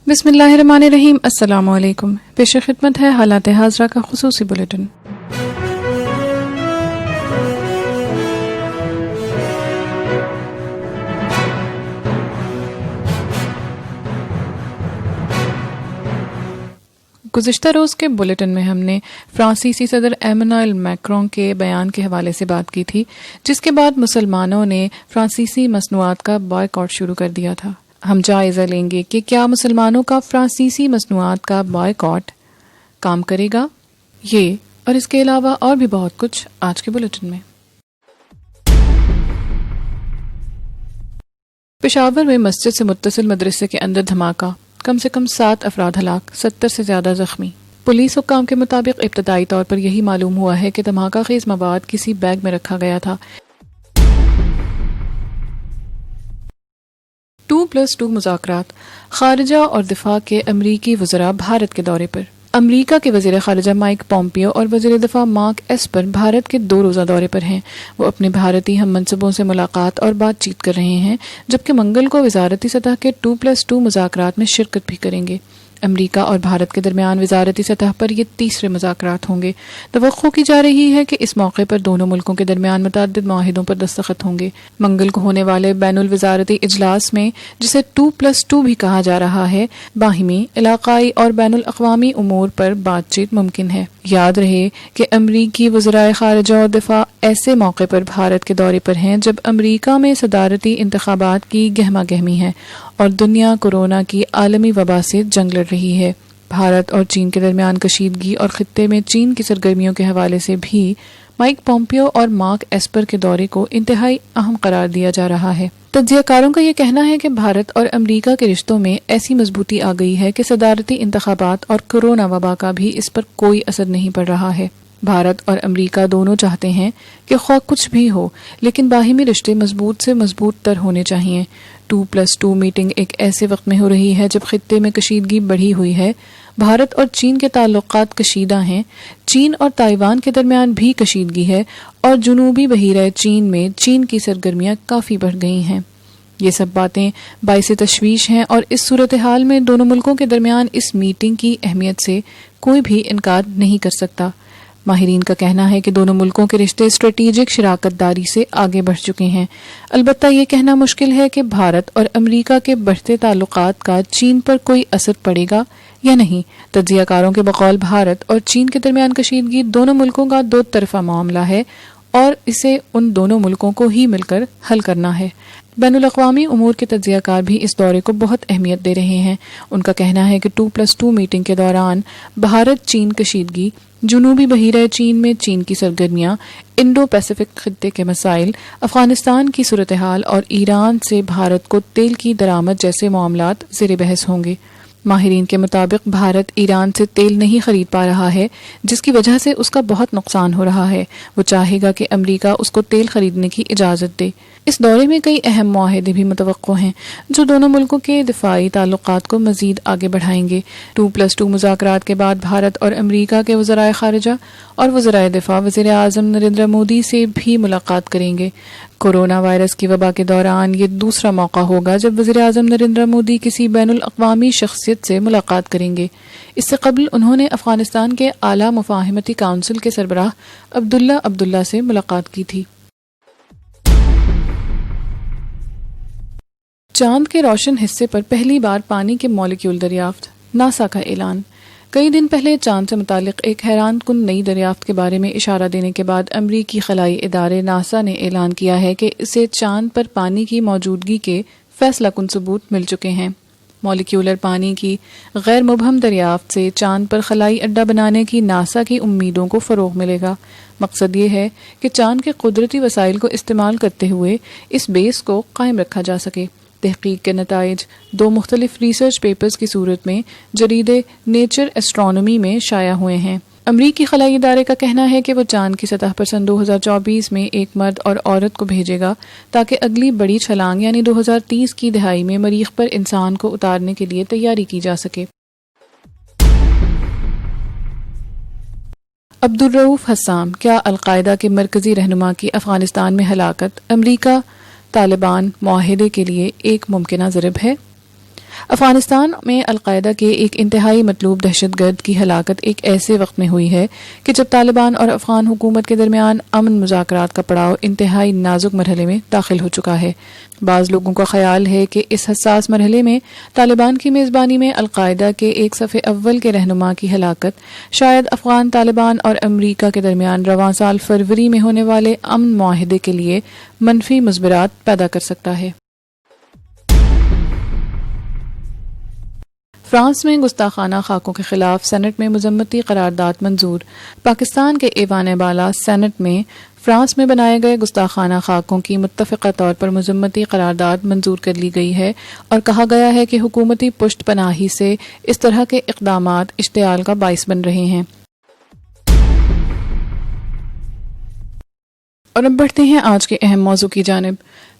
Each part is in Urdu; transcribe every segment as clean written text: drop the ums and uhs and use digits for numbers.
بسم اللہ الرحمن الرحیم۔ السلام علیکم۔ پیش خدمت ہے حالات حاضرہ کا خصوصی بلیٹن۔ گزشتہ روز کے بلیٹن میں ہم نے فرانسیسی صدر ایمانوئل میکرون کے بیان کے حوالے سے بات کی تھی، جس کے بعد مسلمانوں نے فرانسیسی مصنوعات کا بائیکاٹ شروع کر دیا تھا۔ ہم جائزہ لیں گے کہ کیا مسلمانوں کا فرانسیسی مصنوعات کا بائیکاٹ کام کرے گا، یہ اور اس کے علاوہ اور بھی بہت کچھ آج کے بلیٹن میں۔ پشاور میں مسجد سے متصل مدرسے کے اندر دھماکہ، کم سے کم 7 افراد ہلاک، 70 سے زیادہ زخمی۔ پولیس حکام کے مطابق ابتدائی طور پر یہی معلوم ہوا ہے کہ دھماکہ خیز مواد کسی بیگ میں رکھا گیا تھا۔ 2+2 مذاکرات، خارجہ اور دفاع کے امریکی وزراء بھارت کے دورے پر۔ امریکہ کے وزیر خارجہ مائک پومپیو اور وزیر دفاع مارک ایسپر بھارت کے 2 روزہ دورے پر ہیں۔ وہ اپنے بھارتی ہم منصبوں سے ملاقات اور بات چیت کر رہے ہیں، جبکہ منگل کو وزارتی سطح کے 2+2 مذاکرات میں شرکت بھی کریں گے۔ امریکہ اور بھارت کے درمیان وزارتی سطح پر یہ تیسرے مذاکرات ہوں گے۔ توقع کی جا رہی ہے کہ اس موقع پر دونوں ملکوں کے درمیان متعدد معاہدوں پر دستخط ہوں گے۔ منگل کو ہونے والے بین الوزارتی اجلاس میں، جسے 2+2 بھی کہا جا رہا ہے، باہمی، علاقائی اور بین الاقوامی امور پر بات چیت ممکن ہے۔ یاد رہے کہ امریکی وزرائے خارجہ اور دفاع ایسے موقع پر بھارت کے دورے پر ہیں جب امریکہ میں صدارتی انتخابات کی گہما گہمی ہے اور دنیا کورونا کی عالمی وبا سے جنگ لڑ رہی ہے۔ بھارت اور چین کے درمیان کشیدگی اور خطے میں چین کی سرگرمیوں کے حوالے سے بھی مائک پومپیو اور مارک ایسپر کے دورے کو انتہائی اہم قرار دیا جا رہا ہے۔ تجزیہ کاروں کا یہ کہنا ہے کہ بھارت اور امریکہ کے رشتوں میں ایسی مضبوطی آ گئی ہے کہ صدارتی انتخابات اور کورونا وبا کا بھی اس پر کوئی اثر نہیں پڑ رہا ہے۔ بھارت اور امریکہ دونوں چاہتے ہیں کہ خواہ کچھ بھی ہو، لیکن باہمی رشتے مضبوط سے مضبوط تر ہونے چاہیے۔ 2+2 میٹنگ ایک ایسے وقت میں ہو رہی ہے جب خطے میں کشیدگی بڑھی ہوئی ہے۔ بھارت اور چین کے تعلقات کشیدہ ہیں، چین اور تائیوان کے درمیان بھی کشیدگی ہے، اور جنوبی بحیرہ چین میں چین کی سرگرمیاں کافی بڑھ گئی ہیں۔ یہ سب باتیں باعث تشویش ہیں، اور اس صورتحال میں دونوں ملکوں کے درمیان اس میٹنگ کی اہمیت سے کوئی بھی انکار نہیں کر سکتا۔ ماہرین کا کہنا ہے کہ دونوں ملکوں کے رشتے اسٹریٹجک شراکت داری سے آگے بڑھ چکے ہیں۔ البتہ یہ کہنا مشکل ہے کہ بھارت اور امریکہ کے بڑھتے تعلقات کا چین پر کوئی اثر پڑے گا یا نہیں۔ تجزیہ کاروں کے بقول بھارت اور چین کے درمیان کشیدگی دونوں ملکوں کا 2 طرفہ معاملہ ہے، اور اسے ان دونوں ملکوں کو ہی مل کر حل کرنا ہے۔ بین الاقوامی امور کے تجزیہ کار بھی اس دورے کو بہت اہمیت دے رہے ہیں۔ ان کا کہنا ہے کہ 2+2 میٹنگ کے دوران بھارت چین کشیدگی، جنوبی بحیرہ چین میں چین کی سرگرمیاں، انڈو پیسفک خطے کے مسائل، افغانستان کی صورتحال اور ایران سے بھارت کو تیل کی درآمد جیسے معاملات زیر بحث ہوں گے۔ ماہرین کے مطابق بھارت ایران سے تیل نہیں خرید پا رہا ہے، جس کی وجہ سے اس کا بہت نقصان ہو رہا ہے۔ وہ چاہے گا کہ امریکہ اس کو تیل خریدنے کی اجازت دے۔ اس دورے میں کئی اہم معاہدے بھی متوقع ہیں جو دونوں ملکوں کے دفاعی تعلقات کو مزید آگے بڑھائیں گے۔ 2+2 مذاکرات کے بعد بھارت اور امریکہ کے وزرائے خارجہ اور وزرائے دفاع وزیر اعظم نریندر مودی سے بھی ملاقات کریں گے۔ کورونا وائرس کی وبا کے دوران یہ دوسرا موقع ہوگا جب وزیر اعظم نریندر مودی کسی بین الاقوامی شخصیت سے ملاقات کریں گے۔ اس سے قبل انہوں نے افغانستان کے اعلیٰ مفاہمتی کونسل کے سربراہ عبداللہ سے ملاقات کی تھی۔ چاند کے روشن حصے پر پہلی بار پانی کے مالیکیول دریافت، ناسا کا اعلان۔ کئی دن پہلے چاند سے متعلق ایک حیران کن نئی دریافت کے بارے میں اشارہ دینے کے بعد امریکی خلائی ادارے ناسا نے اعلان کیا ہے کہ اسے چاند پر پانی کی موجودگی کے فیصلہ کن ثبوت مل چکے ہیں۔ مالیکیولر پانی کی غیر مبہم دریافت سے چاند پر خلائی اڈہ بنانے کی ناسا کی امیدوں کو فروغ ملے گا۔ مقصد یہ ہے کہ چاند کے قدرتی وسائل کو استعمال کرتے ہوئے اس بیس کو قائم رکھا جا سکے۔ تحقیق کے نتائج 2 مختلف ریسرچ پیپرز کی صورت میں جریدے نیچر ایسٹرونومی میں شائع ہوئے ہیں۔ امریکی خلائی ادارے کا کہنا ہے کہ وہ چاند کی سطح پر سن 2024 میں ایک مرد اور عورت کو بھیجے گا تاکہ اگلی بڑی چھلانگ یعنی 2030 کی دہائی میں مریخ پر انسان کو اتارنے کے لیے تیاری کی جا سکے۔ عبدالرؤف حسام، کیا القاعدہ کے مرکزی رہنما کی افغانستان میں ہلاکت امریکہ طالبان معاہدے کے لیے ایک ممکنہ ضرب ہے؟ افغانستان میں القاعدہ کے ایک انتہائی مطلوب دہشت گرد کی ہلاکت ایک ایسے وقت میں ہوئی ہے کہ جب طالبان اور افغان حکومت کے درمیان امن مذاکرات کا پڑاؤ انتہائی نازک مرحلے میں داخل ہو چکا ہے۔ بعض لوگوں کا خیال ہے کہ اس حساس مرحلے میں طالبان کی میزبانی میں القاعدہ کے ایک صف اول کے رہنما کی ہلاکت شاید افغان طالبان اور امریکہ کے درمیان رواں سال فروری میں ہونے والے امن معاہدے کے لیے منفی مضمرات پیدا کر سکتا ہے۔ فرانس میں گستاخانہ خاکوں کے خلاف سینٹ میں مذمتی قرارداد منظور۔ پاکستان کے ایوان بالا سینٹ میں فرانس میں بنائے گئے گستاخانہ خاکوں کی متفقہ طور پر مذمتی قرارداد منظور کر لی گئی ہے اور کہا گیا ہے کہ حکومتی پشت پناہی سے اس طرح کے اقدامات اشتعال کا باعث بن رہے ہیں۔ اور اب بڑھتے ہیں آج کے اہم موضوع کی جانب۔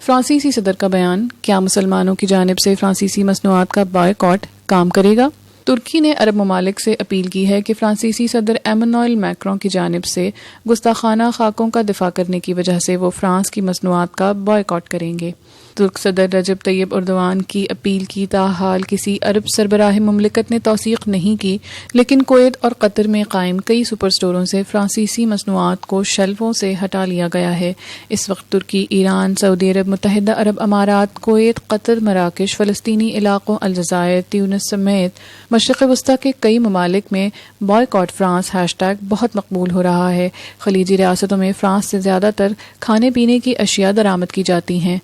فرانسیسی صدر کا بیان، کیا مسلمانوں کی جانب سے فرانسیسی مصنوعات کا بائیکاٹ کام کرے گا؟ ترکی نے عرب ممالک سے اپیل کی ہے کہ فرانسیسی صدر ایمانوئل میکرون کی جانب سے گستاخانہ خاکوں کا دفاع کرنے کی وجہ سے وہ فرانس کی مصنوعات کا بائیکاٹ کریں گے۔ ترک صدر رجب طیب اردوان کی اپیل کی تاحال کسی عرب سربراہ مملکت نے توثیق نہیں کی، لیکن کویت اور قطر میں قائم کئی سپر سٹوروں سے فرانسیسی مصنوعات کو شیلفوں سے ہٹا لیا گیا ہے۔ اس وقت ترکی، ایران، سعودی عرب، متحدہ عرب امارات، کویت، قطر، مراکش، فلسطینی علاقوں، الجزائر، تیونس سمیت مشرق وسطیٰ کے کئی ممالک میں بائیکاٹ فرانس ہیش ٹیگ بہت مقبول ہو رہا ہے۔ خلیجی ریاستوں میں فرانس سے زیادہ تر کھانے پینے کی اشیاء درآمد کی جاتی ہیں۔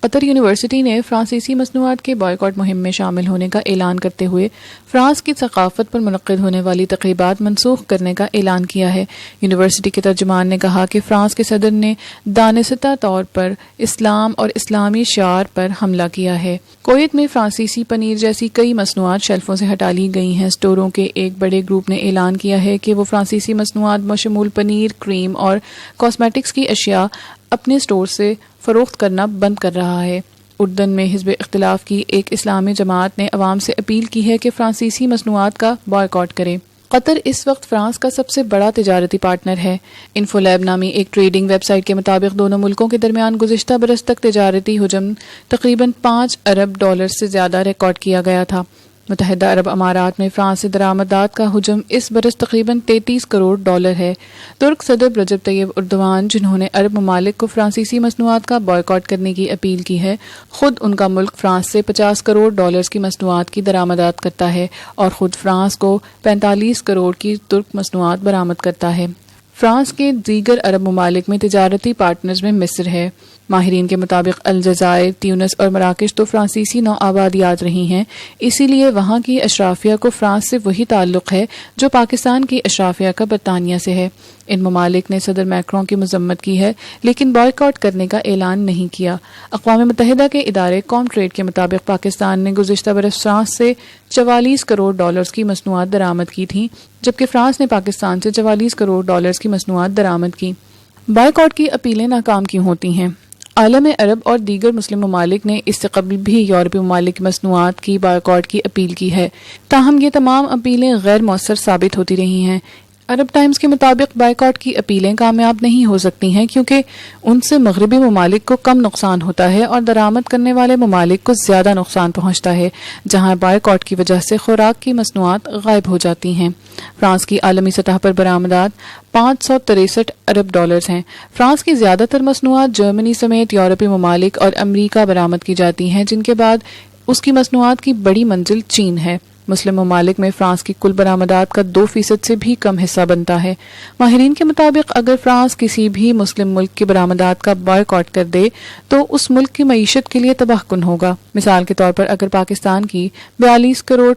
قطر یونیورسٹی نے فرانسیسی مصنوعات کے بائیکاٹ مہم میں شامل ہونے کا اعلان کرتے ہوئے فرانس کی ثقافت پر منعقد ہونے والی تقریبات منسوخ کرنے کا اعلان کیا ہے۔ یونیورسٹی کے ترجمان نے کہا کہ فرانس کے صدر نے دانستہ طور پر اسلام اور اسلامی شعار پر حملہ کیا ہے۔ کویت میں فرانسیسی پنیر جیسی کئی مصنوعات شیلفوں سے ہٹا لی گئی ہیں۔ اسٹوروں کے ایک بڑے گروپ نے اعلان کیا ہے کہ وہ فرانسیسی مصنوعات بشمول پنیر، کریم اور کاسمیٹکس کی اشیاء اپنے اسٹور سے فروخت کرنا بند کر رہا ہے۔ اردن میں حزب اختلاف کی ایک اسلامی جماعت نے عوام سے اپیل کی ہے کہ فرانسیسی مصنوعات کا بائیکاٹ کریں۔ قطر اس وقت فرانس کا سب سے بڑا تجارتی پارٹنر ہے۔ انفولیب نامی ایک ٹریڈنگ ویب سائٹ کے مطابق دونوں ملکوں کے درمیان گزشتہ برس تک تجارتی حجم تقریباً $5 ارب سے زیادہ ریکارڈ کیا گیا تھا۔ متحدہ عرب امارات میں فرانس سے درآمدات کا حجم اس برس تقریباً $33 کروڑ ہے۔ ترک صدر رجب طیب اردوان، جنہوں نے عرب ممالک کو فرانسیسی مصنوعات کا بائیکاٹ کرنے کی اپیل کی ہے، خود ان کا ملک فرانس سے $50 کروڑ کی مصنوعات کی درآمدات کرتا ہے اور خود فرانس کو 45 کروڑ کی ترک مصنوعات برآمد کرتا ہے۔ فرانس کے دیگر عرب ممالک میں تجارتی پارٹنرز میں مصر ہے۔ ماہرین کے مطابق الجزائر، تیونس اور مراکش تو فرانسیسی نو آبادیات رہی ہیں، اسی لیے وہاں کی اشرافیہ کو فرانس سے وہی تعلق ہے جو پاکستان کی اشرافیہ کا برطانیہ سے ہے۔ ان ممالک نے صدر میکرون کی مذمت کی ہے لیکن بائیکاٹ کرنے کا اعلان نہیں کیا۔ اقوام متحدہ کے ادارے کام ٹریڈ کے مطابق پاکستان نے گزشتہ برس فرانس سے $44 کروڑ کی مصنوعات درآمد کی تھیں، جبکہ فرانس نے پاکستان سے $44 کروڑ کی مصنوعات درآمد کی۔ بائیکاٹ کی اپیلیں ناکام کیوں ہوتی ہیں؟ عالم عرب اور دیگر مسلم ممالک نے اس سے قبل بھی یورپی ممالک کی مصنوعات کی بائیکاٹ کی اپیل کی ہے، تاہم یہ تمام اپیلیں غیر مؤثر ثابت ہوتی رہی ہیں۔ عرب ٹائمز کے مطابق بائیکاٹ کی اپیلیں کامیاب نہیں ہو سکتی ہیں کیونکہ ان سے مغربی ممالک کو کم نقصان ہوتا ہے اور درآمد کرنے والے ممالک کو زیادہ نقصان پہنچتا ہے، جہاں بائیکاٹ کی وجہ سے خوراک کی مصنوعات غائب ہو جاتی ہیں۔ فرانس کی عالمی سطح پر برآمدات $563 ارب ہیں۔ فرانس کی زیادہ تر مصنوعات جرمنی سمیت یورپی ممالک اور امریکہ برآمد کی جاتی ہیں، جن کے بعد اس کی مصنوعات کی بڑی منزل چین ہے۔ مسلم ممالک میں فرانس کی کل برآمدات کا 2% سے بھی کم حصہ بنتا ہے۔ ماہرین کے مطابق اگر فرانس کسی بھی مسلم ملک کی برآمدات کا بائیکاٹ کر دے تو اس ملک کی معیشت کے لیے تباہ کن ہوگا۔ مثال کے طور پر اگر پاکستان کی $42 کروڑ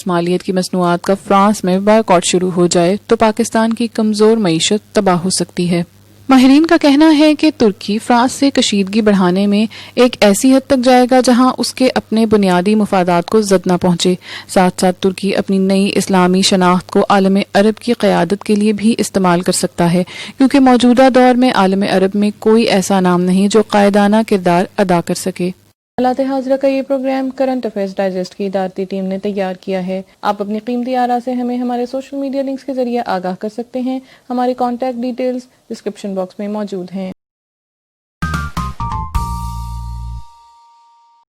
مالیت کی مصنوعات کا فرانس میں بائیکاٹ شروع ہو جائے تو پاکستان کی کمزور معیشت تباہ ہو سکتی ہے۔ ماہرین کا کہنا ہے کہ ترکی فرانس سے کشیدگی بڑھانے میں ایک ایسی حد تک جائے گا جہاں اس کے اپنے بنیادی مفادات کو زد نہ پہنچے۔ ساتھ ساتھ ترکی اپنی نئی اسلامی شناخت کو عالم عرب کی قیادت کے لیے بھی استعمال کر سکتا ہے، کیونکہ موجودہ دور میں عالم عرب میں کوئی ایسا نام نہیں جو قائدانہ کردار ادا کر سکے۔ حالات حاضرہ کا یہ پروگرام کرنٹ افیئرز ڈائجسٹ کی ادارتی ٹیم نے تیار کیا ہے۔ آپ اپنی قیمتی آراء سے ہمیں ہمارے سوشل میڈیا لنکس کے ذریعے آگاہ کر سکتے ہیں۔ ہماری کانٹیکٹ ڈیٹیلز ڈسکرپشن باکس میں موجود ہیں۔